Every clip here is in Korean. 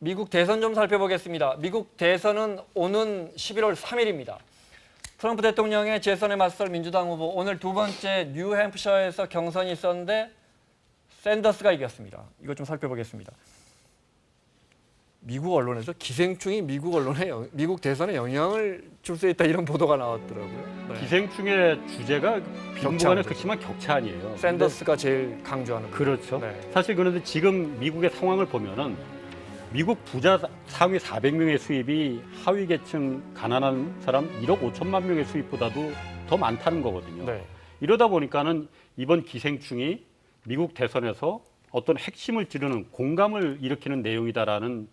미국 대선 좀 살펴보겠습니다. 미국 대선은 오는 11월 3일입니다. 트럼프 대통령의 재선에 맞설 민주당 후보 오늘 두 번째 뉴햄프셔에서 경선이 있었는데 샌더스가 이겼습니다. 이거 좀 살펴보겠습니다. 미국 언론에서 기생충이 미국 언론에 미국 대선에 영향을 줄 수 있다 이런 보도가 나왔더라고요. 네. 기생충의 주제가 빈부간에 그렇지만 격차 아니에요. 샌더스가 제일 강조하는 그렇죠. 네. 사실 그런데 지금 미국의 상황을 보면은 미국 부자 상위 400명의 수입이 하위 계층 가난한 사람 1억 5천만 명의 수입보다도 더 많다는 거거든요. 네. 이러다 보니까는 이번 기생충이 미국 대선에서 어떤 핵심을 찌르는 공감을 일으키는 내용이다라는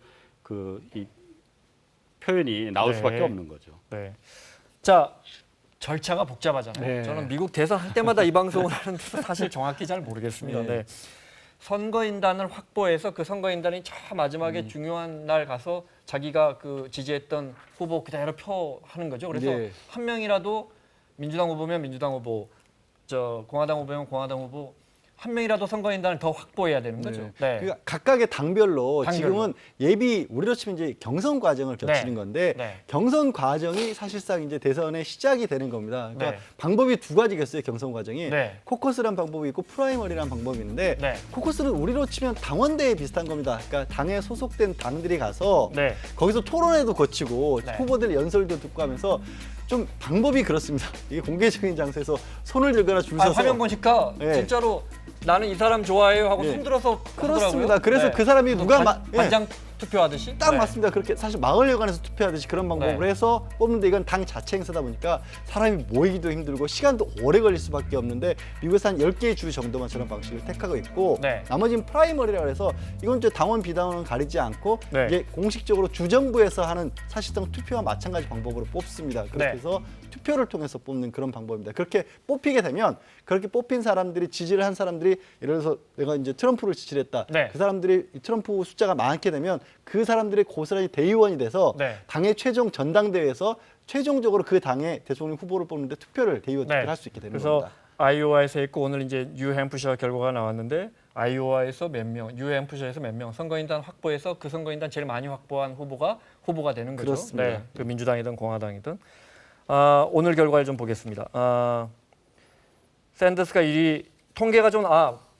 이 표현이 나올 네. 수밖에 없는 거죠. 네. 자, 절차가 복잡하잖아요. 네. 저는 미국 대선 할 때마다 이 방송을 하는데 사실 정확히 잘 모르겠습니다. 네. 네. 선거인단을 확보해서 그 선거인단이 저 마지막에 중요한 날 가서 자기가 그 지지했던 후보 그대로 표하는 거죠. 그래서 네. 한 명이라도 민주당 후보면 민주당 후보, 공화당 후보면 공화당 후보 한 명이라도 선거인단을 더 확보해야 되는 거죠. 네. 그러니까 각각의 당별로 당별로. 지금은 예비 우리로 치면 이제 경선 과정을 거치는 건데 네. 경선 과정이 사실상 이제 대선의 시작이 되는 겁니다. 그러니까 네. 방법이 두 가지겠어요. 경선 과정이 네. 코커스란 방법이 있고 프라이머리란 방법이 있는데 네. 코커스는 우리로 치면 당원대회 비슷한 겁니다. 그러니까 당에 소속된 당들이 가서 네. 거기서 토론회도 거치고 네. 후보들 연설도 듣고 하면서 좀 방법이 그렇습니다. 이게 공개적인 장소에서 손을 들거나 줄 서서 화면 보니까 네. 진짜로 나는 이 사람 좋아해요 하고 네. 손 들어서 그렇습니다. 하더라고요. 그래서 그 사람이 누가 반장 투표하듯이 딱 네. 맞습니다. 그렇게 사실 마을회관에서 투표하듯이 그런 방법으로 네. 해서 뽑는데 이건 당 자체 행사다 보니까 사람이 모이기도 힘들고 시간도 오래 걸릴 수밖에 없는데 미국에서 한 10개의 주 정도만 저런 방식을 택하고 있고 네. 나머지는 프라이머리라고 해서 이건 이제 당원 비당원은 가리지 않고 네. 이게 공식적으로 주정부에서 하는 사실상 투표와 마찬가지 방법으로 뽑습니다. 그렇게 네. 해서 투표를 통해서 뽑는 그런 방법입니다. 그렇게 뽑히게 되면 그렇게 뽑힌 사람들이 지지를 한 사람들이 예를 들어서 내가 이제 트럼프를 지지를 했다. 네. 그 사람들이 이 트럼프 숫자가 많게 되면 그 사람들이 고스란히 대의원이 돼서 네. 당의 최종 전당대회에서 최종적으로 그 당의 대통령 후보를 뽑는데 투표를 대의원 투표를 네. 할 수 있게 되는 그래서 겁니다. 아이오와에서 했고 오늘 이제 뉴햄프셔 결과가 나왔는데 아이오와에서 몇 명, 뉴햄프셔에서 몇 명 선거인단 확보해서 그 선거인단 제일 많이 확보한 후보가 되는 거죠. 그렇습니다. 네, 그 민주당이든 공화당이든 오늘 결과를 좀 보겠습니다. 샌더스가 1위 통계가 좀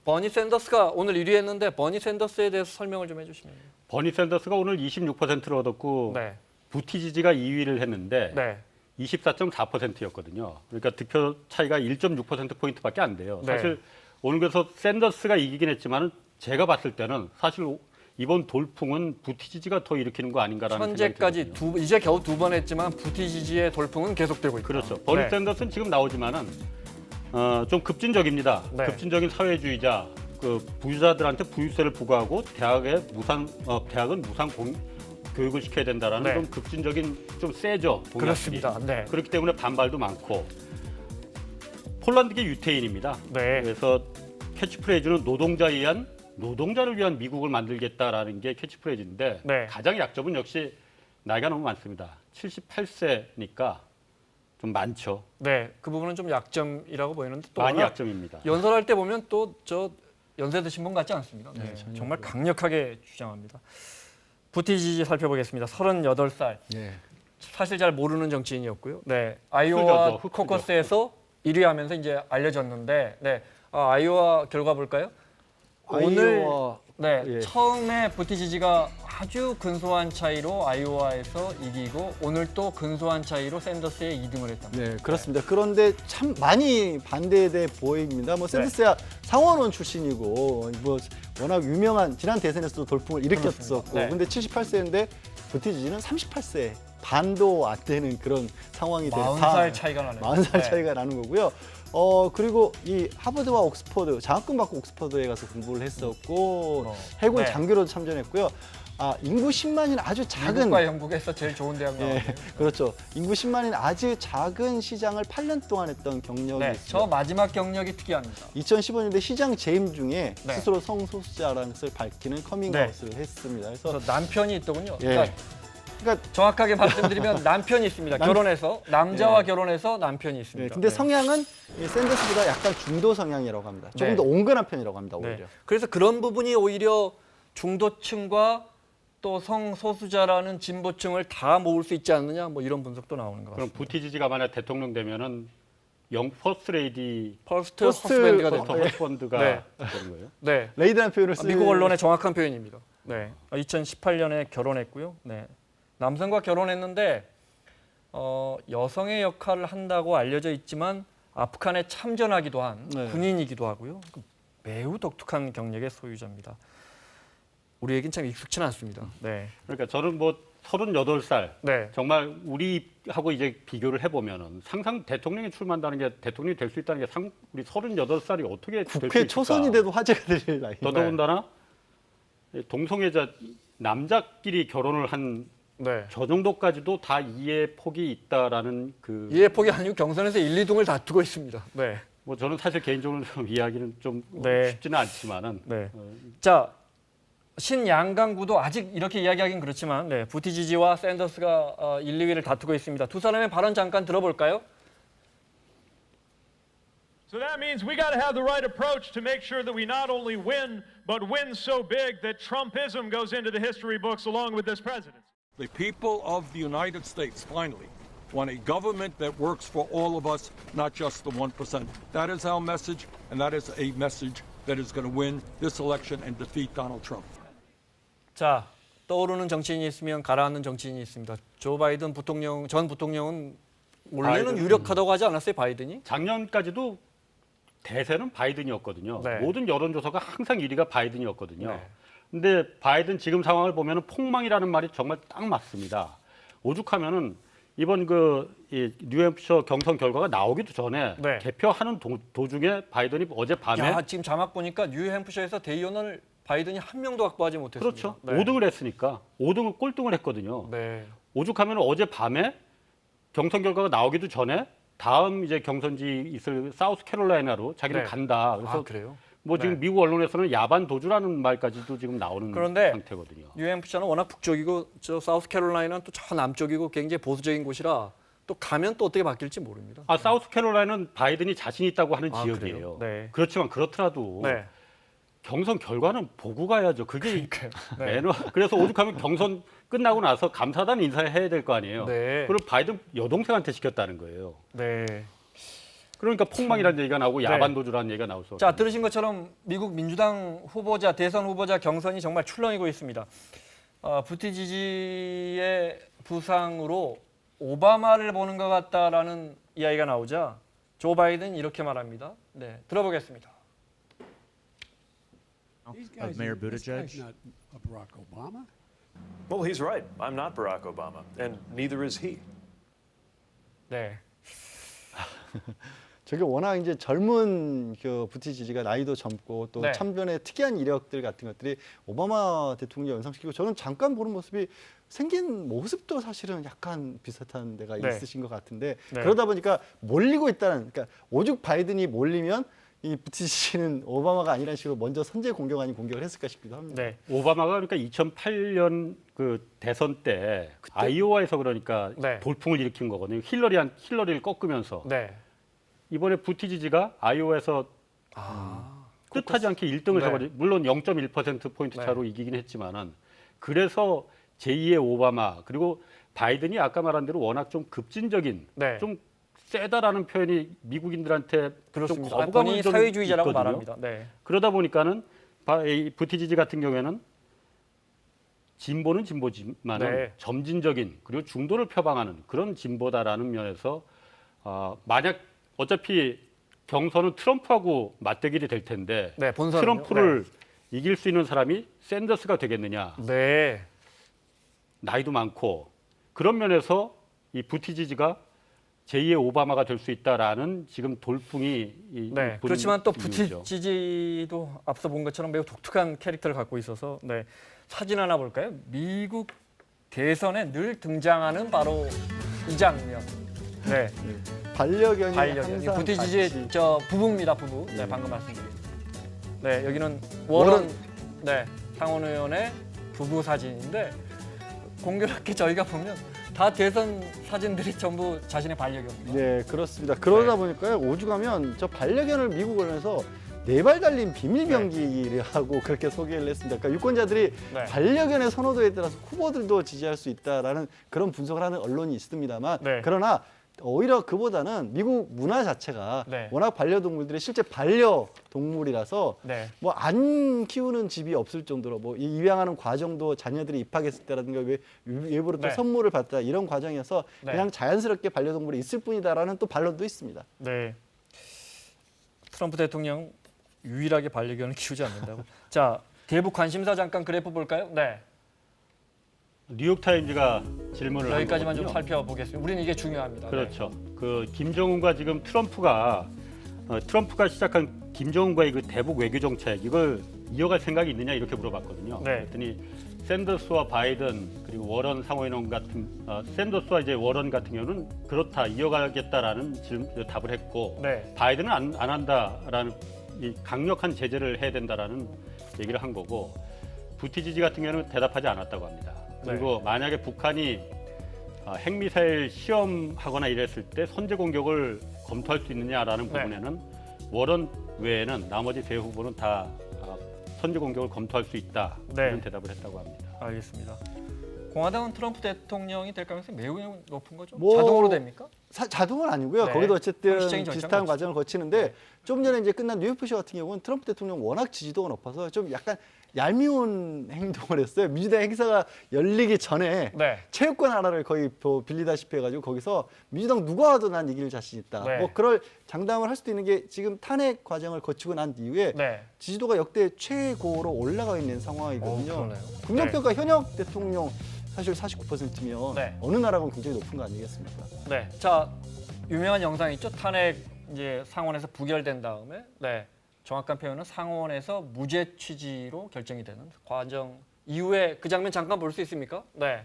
버니 샌더스가 오늘 1위 했는데 버니 샌더스에 대해서 설명을 좀 해주시면. 버니 샌더스가 오늘 26%를 얻었고 네, 부티지지가 2위를 했는데 네, 24.4%였거든요. 그러니까 득표 차이가 1.6%포인트밖에 안 돼요. 네. 사실 오늘 그래서 샌더스가 이기긴 했지만 제가 봤을 때는 사실 이번 돌풍은 부티지지가 더 일으키는 거 아닌가라는 현재까지 생각이 들거든요. 이제 겨우 두 번 했지만 부티지지의 돌풍은 계속되고 있다. 그렇죠. 버니 네. 샌더스는 지금 나오지만은 좀 급진적입니다. 네. 급진적인 사회주의자, 그 부유자들한테 부유세를 부과하고 대학은 무상 교육을 시켜야 된다라는 네. 좀 급진적인 좀 세죠. 공약들이. 그렇습니다. 네. 그렇기 때문에 반발도 많고 폴란드계 유태인입니다. 네. 그래서 캐치프레이즈는 노동자를 위한 미국을 만들겠다라는 게 캐치프레이즈인데 네. 가장 약점은 역시 나이가 너무 많습니다. 78세니까 좀 많죠. 네, 그 부분은 좀 약점이라고 보이는데 또 많이 워낙 약점입니다. 연설할 때 보면 또 저 연세 드신 분 같지 않습니다. 네, 전혀 정말 강력하게 주장합니다. 부티지지 살펴보겠습니다. 38살. 네. 사실 잘 모르는 정치인이었고요. 네, 아이오와 흑수저. 코커스에서 1위 하면서 이제 알려졌는데 네, 아이오와 결과 볼까요? 오늘 아이오와 네, 예. 처음에 부티지지가 아주 근소한 차이로 아이오와에서 이기고 오늘 또 근소한 차이로 샌더스에 2등을 했답니다. 네, 그렇습니다. 그런데 참 많이 반대돼 보입니다. 뭐 샌더스야 상원원 출신이고 뭐 워낙 유명한 지난 대선에서도 돌풍을 일으켰었고, 네. 근데 78세인데 부티지지는 38세 반도 안 되는 그런 상황이 되는 40살 차이가 나네요. 40살 네. 차이가 나는 거고요. 그리고 이 하버드와 옥스퍼드 장학금 받고 옥스퍼드에 가서 공부를 했었고 해군 네. 장교로도 참전했고요. 인구 10만인 아주 작은 미국과 영국에서 제일 좋은 대학 나왔네요. 그렇죠. 인구 10만인 아주 작은 시장을 8년 동안 했던 경력이 네, 있습니다. 저 마지막 경력이 특이합니다. 2015년대 시장 재임 중에 네. 스스로 성소수자라는 것을 밝히는 커밍아웃을 했습니다. 그래서 그래서 남편이 있더군요. 예. 그러니까 정확하게 말씀드리면 남편이 있습니다. 결혼해서 남자와 결혼해서 남편이 있습니다. 근데 네. 성향은 이 샌더스보다 약간 중도 성향이라고 합니다. 조금 네. 더 온건한 편이라고 합니다. 네. 오히려. 그래서 그런 부분이 오히려 중도층과 또 성소수자라는 진보층을 다 모을 수 있지 않느냐 뭐 이런 분석도 나오는 것 그럼 같습니다. 부티지지가 만약 대통령 되면은 퍼스트 레이디 퍼스트 퍼스트 허스밴드가 퍼스트 됩니다. 허스펀드가 네. 되는 거예요? 네. 레이드라는 표현을 쓰는 미국 언론의 정확한 표현입니다. 네. 2018년에 결혼했고요. 네. 남성과 결혼했는데 여성의 역할을 한다고 알려져 있지만 아프간에 참전하기도 한 네. 군인이기도 하고요. 매우 독특한 경력의 소유자입니다. 우리에겐 참 익숙치 않습니다. 네. 그러니까 저는 뭐 38살 네. 정말 우리하고 이제 비교를 해보면은 상상 대통령이 출마한다는 게 대통령이 될 수 있다는 게 우리 38살이 어떻게 될 수 있을까? 국회 초선인데도 화제가 될 나이. 더더군다나 동성애자 남자끼리 결혼을 한 네. 저 정도까지도 다 이해 폭이 있다라는 그 이해 폭이 아니고 경선에서 1, 2등을 다투고 있습니다. 네. 뭐 저는 사실 개인적으로 좀 이야기는 좀 네. 쉽지는 않지만은 네. 자, 신양강구도 아직 이렇게 이야기하긴 그렇지만 네, 부티지지와 샌더스가 1, 2위를 다투고 있습니다. 두 사람의 발언 잠깐 들어볼까요? So that means we got to have the right approach to make sure that we not only win, but win so big that Trumpism goes into the history books along with this presidency. The people of the United States finally want a government that works for all of us, not just the 1%. That is our message, and that is a message that is going to win this election and defeat Donald Trump. 자, 떠오르는 정치인이 있으면 가라앉는 정치인이 있습니다. 조 바이든 전 부통령은 원래는 바이든. 유력하다고 하지 않았어요, 바이든이? 작년까지도 대세는 바이든이었거든요. 네. 모든 여론조사가 항상 1위가 바이든이었거든요. 네. 근데 바이든 지금 상황을 보면은 폭망이라는 말이 정말 딱 맞습니다. 오죽하면은 이번 이 뉴햄프셔 경선 결과가 나오기도 전에 네. 개표하는 도중에 바이든이 어젯밤에 야, 지금 자막 보니까 뉴햄프셔에서 대의원을 바이든이 한 명도 확보하지 못했습니다. 그렇죠. 네. 5등을 했으니까 5등을 꼴등을 했거든요. 네. 오죽하면 어젯밤에 경선 결과가 나오기도 전에 다음 이제 경선지 있을 사우스캐롤라이나로 자기는 네. 간다. 그래서 아, 그래요? 뭐 지금 네. 미국 언론에서는 야반 도주라는 말까지도 지금 나오는 그런데 상태거든요. 뉴햄프셔는 워낙 북쪽이고 저 사우스캐롤라이나는 또 저 남쪽이고 굉장히 보수적인 곳이라 또 가면 또 어떻게 바뀔지 모릅니다. 아 사우스캐롤라이나는 바이든이 자신 있다고 하는 아, 지역이에요. 그래요? 네. 그렇지만 그렇더라도 네. 경선 결과는 보고 가야죠. 그게 네. 그래서 오죽하면 경선 끝나고 나서 감사단 인사해야 될 거 아니에요. 네. 그걸 바이든 여동생한테 시켰다는 거예요. 네. 그러니까 폭망이라는 얘기가 나오고 네. 야반 도주라는 얘기가 나올 수 없어요. 자, 들으신 것처럼 미국 민주당 후보자 대선 후보자 경선이 정말 출렁이고 있습니다. 부티지지의 부상으로 오바마를 보는 것 같다라는 이야기가 나오자 조 바이든 이렇게 말합니다. 네, 들어보겠습니다. of Mayor Buttigieg? This guy's not a Barack Obama. Well, he's right. I'm not Barack Obama, and neither is he. 네, 저게 워낙 이제 젊은 그 부티지지가 나이도 젊고 또 네. 참변의 특이한 이력들 같은 것들이 오바마 대통령 연상시키고 저는 잠깐 보는 모습이 생긴 모습도 사실은 약간 비슷한 데가 네. 있으신 것 같은데 네. 그러다 보니까 몰리고 있다는 그러니까 오죽 바이든이 몰리면 이 부티지지는 오바마가 아니라는 식으로 먼저 선제 공격 아닌 공격을 했을까 싶기도 합니다. 네, 오바마가 그러니까 2008년 그 대선 때 아이오와에서 그러니까 네. 돌풍을 일으킨 거거든요. 힐러리를 꺾으면서 네. 이번에 부티지지가 아이오와에서 뜻하지 않게 1등을 네. 해버리 물론 0.1% 포인트 차로 이기긴 했지만은 그래서 제2의 오바마 그리고 바이든이 아까 말한 대로 워낙 좀 급진적인 네. 좀 세다라는 표현이 미국인들한테 그렇습니다. 좀 거부감을 본인이 좀 사회주의자라고 있거든요. 말합니다. 네, 그러다 보니까는 이 부티지지 같은 경우에는 진보는 진보지만은 네. 점진적인 그리고 중도를 표방하는 그런 진보다라는 면에서 만약 어차피 경선은 트럼프하고 맞대결이 될 텐데 네, 본선은요? 트럼프를 이길 수 있는 사람이 샌더스가 되겠느냐 네. 나이도 많고 그런 면에서 이 부티지지가 제2의 오바마가 될 수 있다라는 지금 돌풍이 네. 부는 그렇지만 또 이유죠. 부티지지도 앞서 본 것처럼 매우 독특한 캐릭터를 갖고 있어서 네. 사진 하나 볼까요? 미국 대선에 늘 등장하는 바로 이 장면. 네. 반려견이 반려견. 항상 부티지지의 같이 저 부부입니다, 부부. 네, 방금 말씀드린. 네, 여기는 워런 네, 상원 의원의 부부 사진인데 공교롭게 저희가 보면 다 대선 사진들이 전부 자신의 반려견입니다. 네, 그렇습니다. 그러다 네. 보니까요, 오죽하면 저 반려견을 미국 언론에서 네 발 달린 비밀 병기라고 그렇게 소개를 했습니다. 그러니까 유권자들이 네. 반려견의 선호도에 따라서 후보들도 지지할 수 있다라는 그런 분석을 하는 언론이 있습니다만 네. 그러나 오히려 그보다는 미국 문화 자체가 네. 워낙 반려동물들이 실제 반려동물이라서 네. 뭐 안 키우는 집이 없을 정도로 뭐 입양하는 과정도 자녀들이 입학했을 때라든가 외부로 또 네. 선물을 받다 이런 과정이어서 네. 그냥 자연스럽게 반려동물이 있을 뿐이다라는 또 반론도 있습니다. 네. 트럼프 대통령 유일하게 반려견을 키우지 않는다고. 자, 대북 관심사 잠깐 그래프 볼까요? 네. 뉴욕타임즈가 질문을 한 여기까지만 좀 거거든요. 살펴보겠습니다. 우리는 이게 중요합니다. 그렇죠. 그 김정은과 지금 트럼프가 시작한 김정은과의 그 대북 외교 정책 이걸 이어갈 생각이 있느냐 이렇게 물어봤거든요. 네. 그랬더니 샌더스와 바이든 그리고 워런 상원의원 같은 샌더스와 이제 워런 같은 경우는 그렇다 이어가겠다라는 답을 했고 네. 바이든은 안 한다라는 이 강력한 제재를 해야 된다라는 얘기를 한 거고 부티지지 같은 경우는 대답하지 않았다고 합니다. 그리고 만약에 북한이 핵미사일 시험하거나 이랬을 때 선제 공격을 검토할 수 있느냐라는 네. 부분에는 워런 외에는 나머지 세 후보는 다 선제 공격을 검토할 수 있다 네. 이런 대답을 했다고 합니다. 알겠습니다. 공화당은 트럼프 대통령이 될 가능성이 매우 높은 거죠? 뭐- 자동으로 됩니까? 자동은 아니고요. 네. 거기도 어쨌든 형식적인 절차는 비슷한 거치죠. 과정을 거치는데 좀 전에 이제 끝난 뉴욕푸시 같은 경우는 트럼프 대통령 워낙 지지도가 높아서 좀 약간 얄미운 행동을 했어요. 민주당 행사가 열리기 전에 네. 체육관 하나를 거의 빌리다시피 해가지고 거기서 민주당 누가 와도 난 이길 자신 있다. 네. 뭐 그럴 장담을 할 수도 있는 게 지금 탄핵 과정을 거치고 난 이후에 네. 지지도가 역대 최고로 올라가 있는 상황이거든요. 그러네요. 국민평가 현역 대통령 사실 49%면 네. 어느 나라건 굉장히 높은 거 아니겠습니까? 네. 자, 유명한 영상 있죠? 탄핵 이제 상원에서 부결된 다음에 정확한 표현은 상원에서 무죄 취지로 결정이 되는 과정 이후에 그 장면 잠깐 볼 수 있습니까? 네.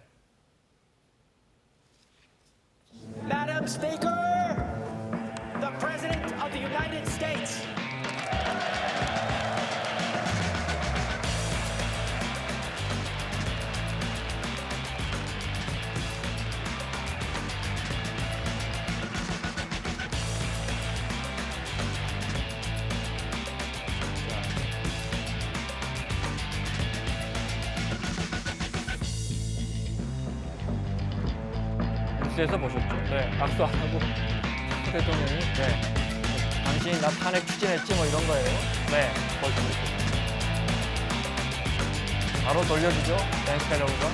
Madam Speaker, the President of the United States. 뉴스에서 보셨죠? 네. 악수 안 하고 대통령이 당신이 나 탄핵 추진했지 뭐 이런 거예요. 네. 벌써 그렇게. 바로 돌려주죠. 낸시 펠로우가.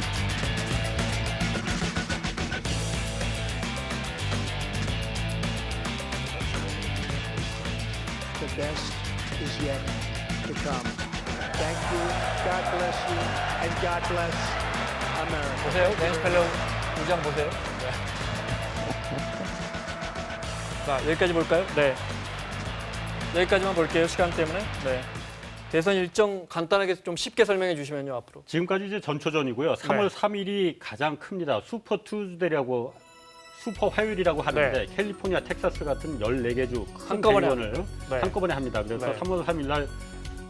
The best is yet to come. Thank you. God bless you. And God bless America. 보세요. 낸시 펠로우 무장 보세요. 네. 자, 여기까지 볼까요? 네. 여기까지만 볼게요. 시간 때문에. 네. 대선 일정 간단하게 좀 쉽게 설명해 주시면요, 앞으로. 지금까지 이제 전초전이고요. 3월 3일이 가장 큽니다. 슈퍼 투즈데이라고 슈퍼 화요일이라고 하는데 캘리포니아, 텍사스 같은 14개 주 큰 한꺼번에 대의원을 네. 한꺼번에 합니다. 그래서 네. 3월 3일 날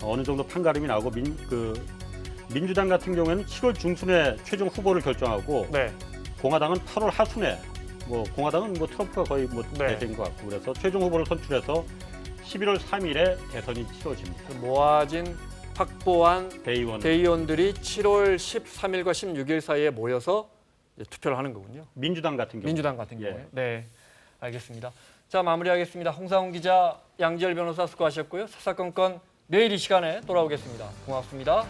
어느 정도 판가름이 나오고 민주당 같은 경우에는 7월 중순에 최종 후보를 결정하고 네. 공화당은 8월 하순에 공화당은 트럼프가 거의 대세인 것 같고 그래서 최종 후보를 선출해서 11월 3일에 대선이 치러집니다. 모아진 확보한 대의원 대의원들이 7월 13일과 16일 사이에 모여서 이제 투표를 하는 거군요. 민주당 같은 경우 민주당 같은 예. 경우에. 네, 알겠습니다. 자, 마무리하겠습니다. 홍상훈 기자, 양지열 변호사 수고하셨고요. 사사건건 내일 이 시간에 돌아오겠습니다. 고맙습니다.